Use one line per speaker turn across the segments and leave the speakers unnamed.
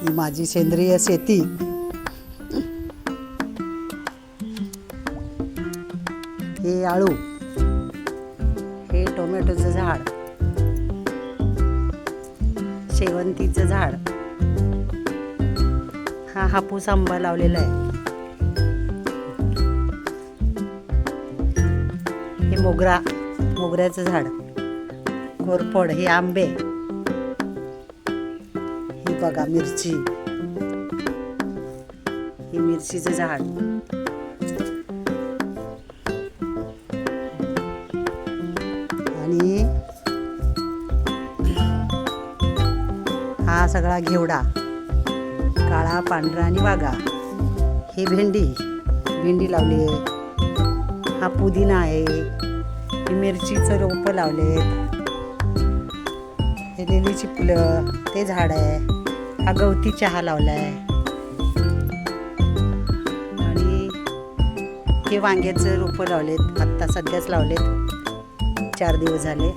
ही माझी सेंद्रिय शेती. हे आळू, हे टोमॅटोचं झाड, शेवंतीचं झाड, हा हापूस आंबा लावलेला आहे. हे मोगऱ्याचं झाड, कोरफड, हे आंबे, ही बघा मिरची, हे मिरचीचं झाड, आणि हा सगळा घेवडा, काळा, पांढरा आणि वागा. हे भेंडी लावली आहे. हा पुदिना आहे. हे मिरचीचं रोपं लावलेत. हे लिलीची फुलं, ते झाड आहे. हा गवती चहा लावलाय. आणि हे वांग्याचं रोपं लावलेत. आत्ता सध्याच लावलेत, 4 दिवस झाले.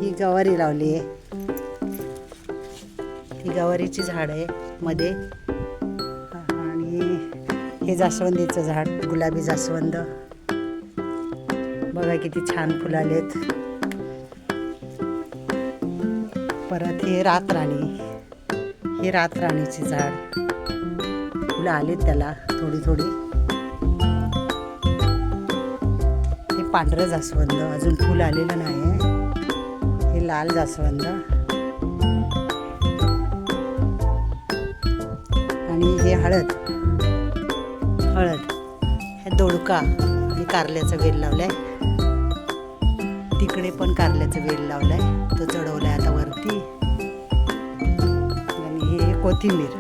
ही गवारी लावली आहे. ही गवारीची झाड आहे मध्ये. आणि हे जास्वंदीचं झाड, गुलाबी जास्वंद, बघा किती छान फुलं आलेत. परत हे रातराणीचे झाड, फुलं आलेत त्याला थोडी. हे पांढरं जास्वंद, अजून फुल आलेलं नाही आहे. हे लाल जास्वंद, आणि हे हळद, हे दोडका आणि कारल्याचा वेल लावलाय. तिकडे पण कारल्याचा वेल लावलाय, तो चढवलाय आता वरती. आणि हे कोथिंबीर,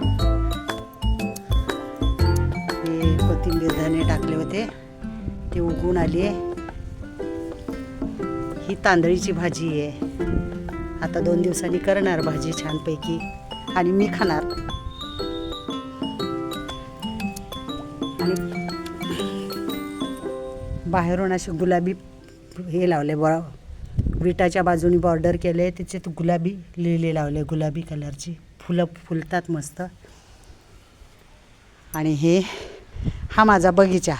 धने टाकले होते, ते उगवून आली आहे. ही तांदळीची भाजी आहे. आता 2 दिवसांनी करणार भाजी छानपैकी, आणि मी खाणार. आणि बाहेरून असे गुलाबी हे लावले, विटाच्या बाजूनी बॉर्डर केले, त्याच्यात गुलाबी लिहिले लावले, गुलाबी कलरची फुलं फुलतात मस्त. आणि हा माझा बगीचा.